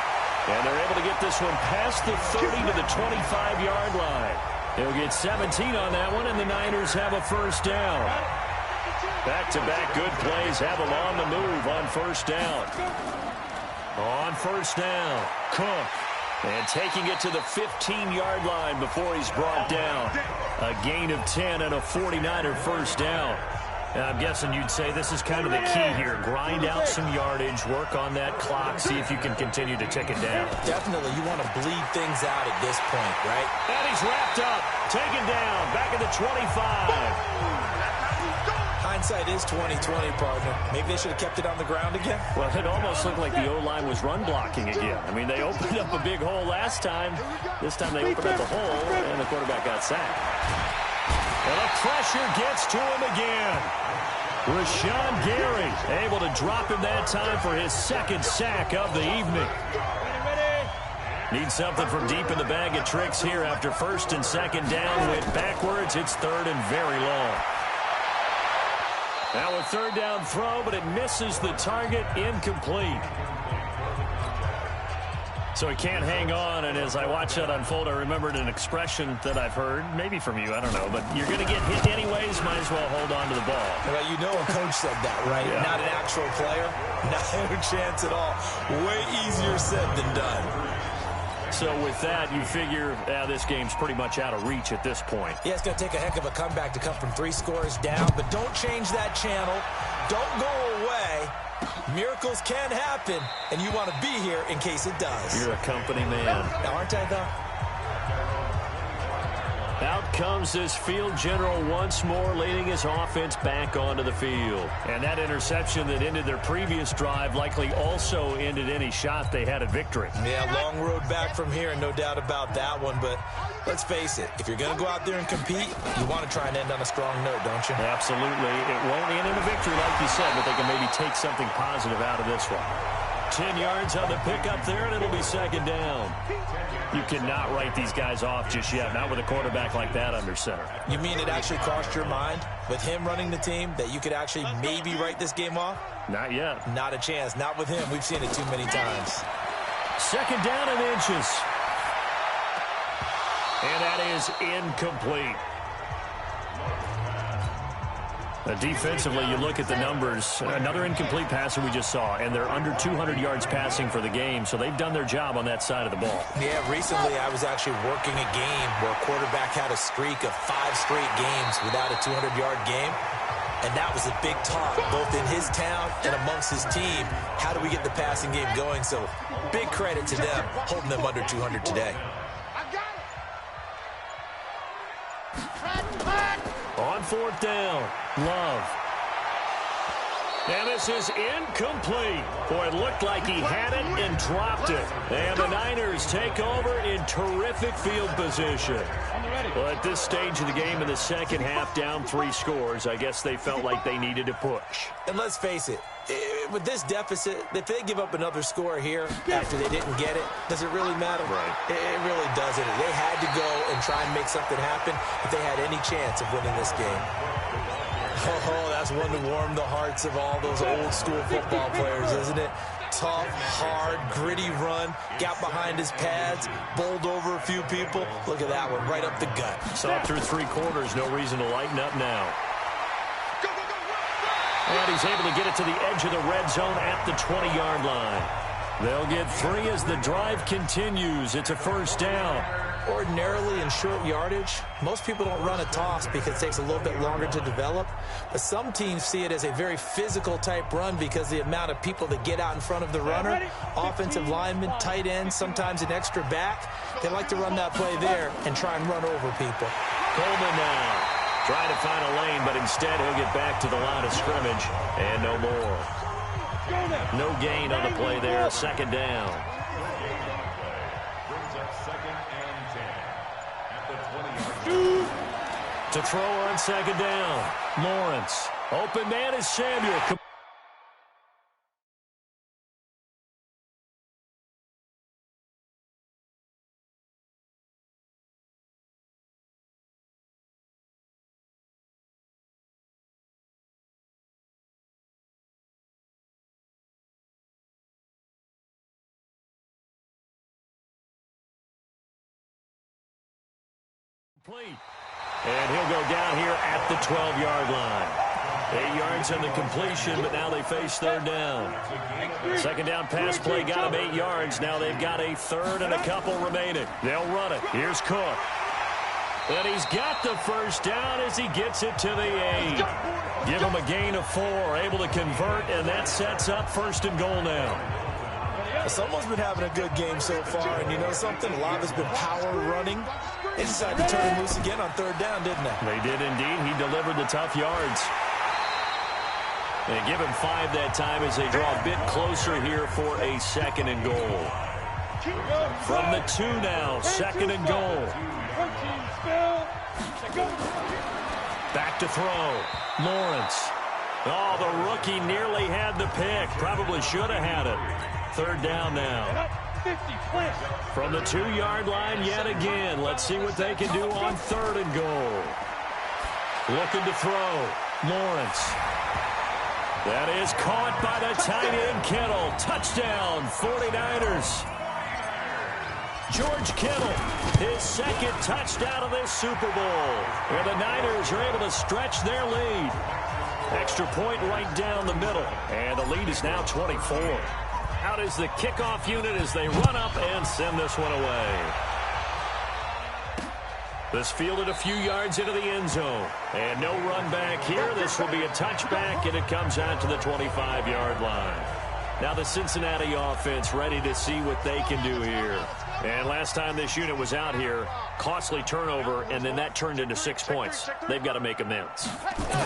And they're able to get this one past the 30 to the 25-yard line. They'll get 17 on that one, and the Niners have a 1st down. Back-to-back good plays have them on the move on 1st down. On 1st down, Cook. And taking it to the 15-yard line before he's brought down. A gain of 10 and a 49er 1st down. And I'm guessing you'd say this is kind of the key here. Grind out some yardage, work on that clock, see if you can continue to tick it down. Definitely, you want to bleed things out at this point, right? And he's wrapped up, taken down, back at the 25. Hindsight is 20/20, partner. Maybe they should have kept it on the ground again. Well, it almost looked like the O-line was run blocking again. I mean, they opened up a big hole last time. This time they opened up a hole, and the quarterback got sacked. And the pressure gets to him again. Rashawn Gary able to drop him that time for his 2nd sack of the evening. Need something from deep in the bag of tricks here after 1st and 2nd down. Went backwards. It's 3rd and very long. Now a 3rd down throw, but it misses the target, incomplete. So he can't hang on, and as I watch that unfold, I remembered an expression that I've heard, maybe from you, I don't know, but you're going to get hit anyways, might as well hold on to the ball. Well, you know a coach said that, right? Yeah. Not an actual player. Not a chance at all. Way easier said than done. So with that, you figure this game's pretty much out of reach at this point. Yeah, it's going to take a heck of a comeback to come from 3 scores down, but don't change that channel. Don't go away. Miracles can happen, and you want to be here in case it does. You're a company man. Now, aren't I, though? Out comes this field general once more, leading his offense back onto the field. And that interception that ended their previous drive likely also ended any shot they had at victory. Yeah, long road back from here, no doubt about that one. But let's face it, if you're going to go out there and compete, you want to try and end on a strong note, don't you? Absolutely. It won't end in a victory like you said, but they can maybe take something positive out of this one. 10 yards on the pickup there, and it'll be second down. You cannot write these guys off just yet, not with a quarterback like that under center. You mean it actually crossed your mind with him running the team that you could actually maybe write this game off? Not yet. Not a chance. Not with him. We've seen it too many times. Second down and inches. And that is incomplete. Defensively, you look at the numbers. Another incomplete passer we just saw, and they're under 200 yards passing for the game, so they've done their job on that side of the ball. Yeah, recently I was actually working a game where a quarterback had a streak of 5 straight games without a 200-yard game, and that was a big talk, both in his town and amongst his team. How do we get the passing game going? So big credit to them, holding them under 200 today. On fourth down, Love. And this is incomplete. Boy, it looked like he had it and dropped it. And the Niners take over in terrific field position. Well, at this stage of the game in the second half, down 3 scores, I guess they felt like they needed to push. And let's face it, with this deficit, if they give up another score here after they didn't get it, does it really matter? Right. It really doesn't. They had to go and try and make something happen if they had any chance of winning this game. Oh, that's one to warm the hearts of all those old school football players, isn't it? Tough, hard, gritty run, got behind his pads, bowled over a few people. Look at that one, right up the gut. Saw through 3 quarters, no reason to lighten up now. And he's able to get it to the edge of the red zone at the 20-yard line. They'll get 3 as the drive continues. It's a first down. Ordinarily in short yardage, most people don't run a toss because it takes a little bit longer to develop. But some teams see it as a very physical type run because the amount of people that get out in front of the runner, offensive linemen, tight ends, sometimes an extra back, they like to run that play there and try and run over people. Coleman now trying to find a lane, but instead he'll get back to the line of scrimmage and no more. No gain on the play there, second down. To throw on second down, Lawrence. Open man is Samuel. Complete. And he'll go down here at the 12-yard line. 8 yards on the completion, but now they face third down. Second down pass play got him 8 yards. Now they've got a third and a couple remaining. They'll run it. Here's Cook. And he's got the first down as he gets it to the 8. Give him a gain of 4, able to convert, and that sets up first and goal now. Someone's been having a good game so far, and you know something? A lot of it's been power running. They decided to turn him loose again on third down, didn't they? They did indeed. He delivered the tough yards. They give him 5 that time as they draw a bit closer here for a second and goal. From the 2 now, second and goal. Back to throw. Lawrence. Oh, the rookie nearly had the pick. Probably should have had it. Third down now. From the 2-yard line yet again. Let's see what they can do on third and goal. Looking to throw. Lawrence. That is caught by the tight end Kittle. Touchdown, 49ers. George Kittle, his second touchdown of this Super Bowl. And the Niners are able to stretch their lead. Extra point right down the middle. And the lead is now 24. Out is the kickoff unit as they run up and send this one away. This fielded a few yards into the end zone. And no run back here. This will be a touchback, and it comes out to the 25-yard line. Now the Cincinnati offense ready to see what they can do here. And last time this unit was out here, costly turnover, and then that turned into 6 points. They've got to make amends.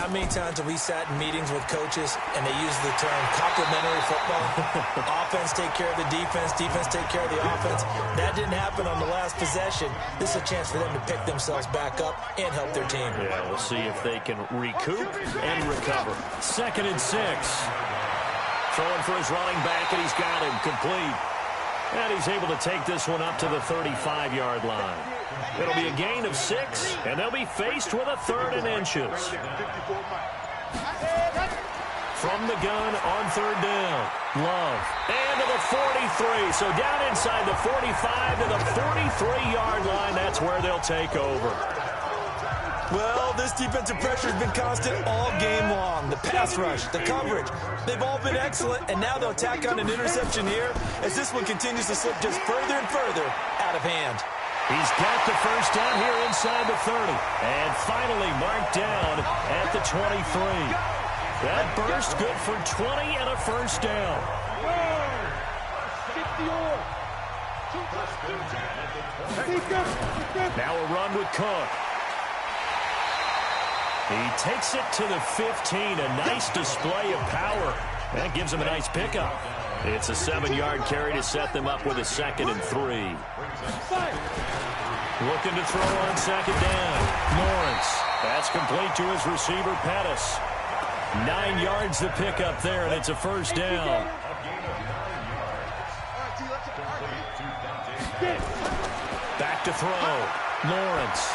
How many times have we sat in meetings with coaches and they use the term complementary football? Offense take care of the defense, defense take care of the offense. That didn't happen on the last possession. This is a chance for them to pick themselves back up and help their team. Yeah, we'll see if they can recoup and recover. 2nd and 6. Throwing for his running back, and he's got him complete. And he's able to take this one up to the 35-yard line. It'll be a gain of 6, and they'll be faced with a 3rd and inches. From the gun on 3rd down, Love. And to the 43. So down inside the 45 to the 43-yard line. That's where they'll take over. Well, this defensive pressure has been constant all game long. The pass rush, the coverage, they've all been excellent, and now they'll tack on an interception here as this one continues to slip just further and further out of hand. He's got the first down here inside the 30, and finally marked down at the 23. That burst good for 20 and a first down. Now a run with Cook. He takes it to the 15. A nice display of power. That gives him a nice pickup. It's a 7-yard carry to set them up with a 2nd and 3. Looking to throw on 2nd down. Lawrence. That's complete to his receiver, Pettis. 9 yards to pick up there, and it's a first down. Back to throw. Lawrence.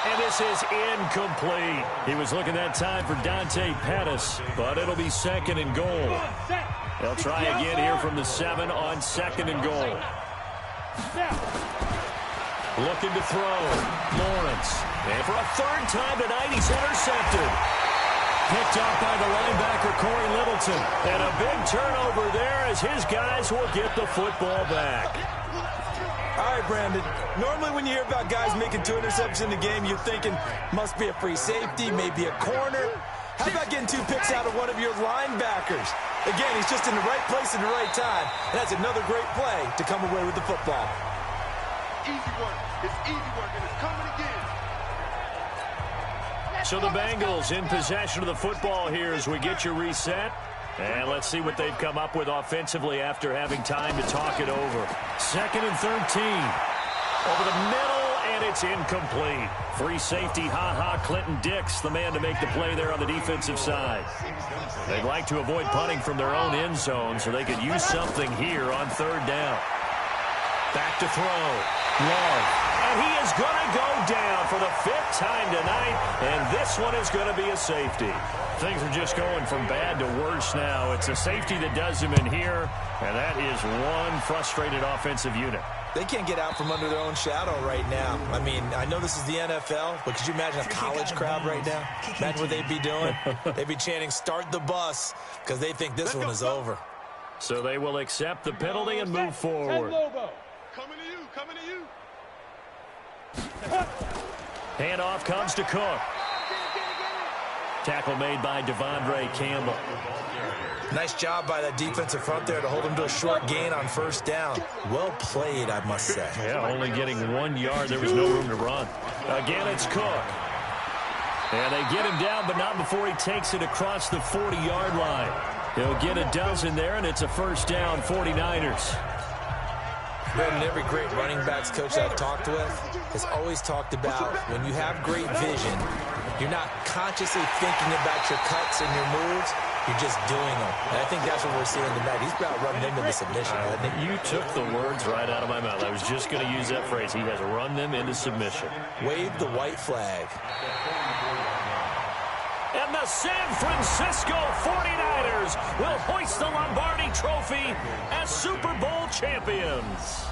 And this is incomplete. He was looking that time for Dante Pettis, but it'll be 2nd and goal. They'll try again here from the 7 on 2nd and goal. Looking to throw. Lawrence. And for a 3rd time tonight, he's intercepted. Picked up by the linebacker, Corey Littleton. And a big turnover there as his guys will get the football back. All right, Brandon. Normally when you hear about guys making 2 interceptions in the game, you're thinking must be a free safety, maybe a corner. How about getting 2 picks out of one of your linebackers? Again, he's just in the right place at the right time. And that's another great play to come away with the football. Easy work. It's easy work, and it's coming again. So the Bengals in possession of the football here as we get you reset. And let's see what they've come up with offensively after having time to talk it over. 2nd and 13. Over the middle, and it's incomplete. Free safety, Clinton Dix, the man to make the play there on the defensive side. They'd like to avoid punting from their own end zone so they could use something here on 3rd down. Back to throw. Love. And he is going to go down for the 5th time tonight, and this one is going to be a safety. Things are just going from bad to worse now. It's a safety that does him in here, and that is one frustrated offensive unit. They can't get out from under their own shadow right now. I mean, I know this is the NFL, but could you imagine a college crowd right now? Imagine what they'd be doing. They'd be chanting, "Start the bus," because they think this one is over. So they will accept the penalty and move forward. Coming to you, coming to you. Handoff comes to Cook. Tackle made by Devondre Campbell. Nice job by that defensive front there to hold him to a short gain on 1st down. Well played, I must say. Yeah, only getting 1 yard. There was no room to run. Again, it's Cook. And they get him down, but not before he takes it across the 40-yard line. He'll get a dozen there, and it's a first down, 49ers. And every great running backs coach I've talked with has always talked about when you have great vision, you're not consciously thinking about your cuts and your moves. You're just doing them. And I think that's what we're seeing tonight. He's about running them into submission, hasn't he? You took the words right out of my mouth. I was just going to use that phrase. He has run them into submission. Wave the white flag. And the San Francisco 49ers will hoist the Lombardi Trophy as Super Bowl champions.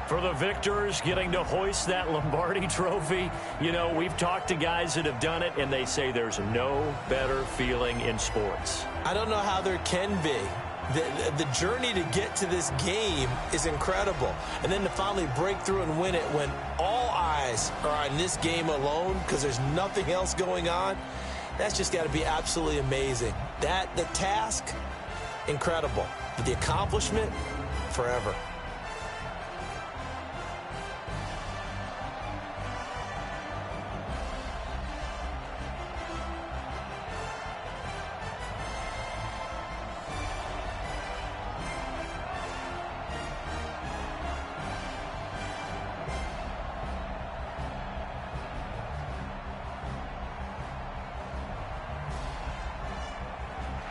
For the victors getting to hoist that Lombardi Trophy, you know, we've talked to guys that have done it, and they say there's no better feeling in sports. I don't know how there can be. The journey to get to this game is incredible. And then to finally break through and win it when all eyes are on this game alone because there's nothing else going on, that's just got to be absolutely amazing. The task, incredible. But the accomplishment, forever.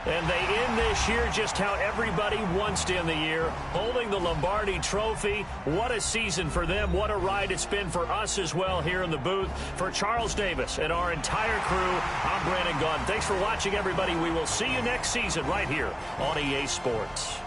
And they end this year just how everybody wants to end the year, holding the Lombardi Trophy. What a season for them. What a ride it's been for us as well here in the booth. For Charles Davis and our entire crew, I'm Brandon Gaudin. Thanks for watching, everybody. We will see you next season right here on EA Sports.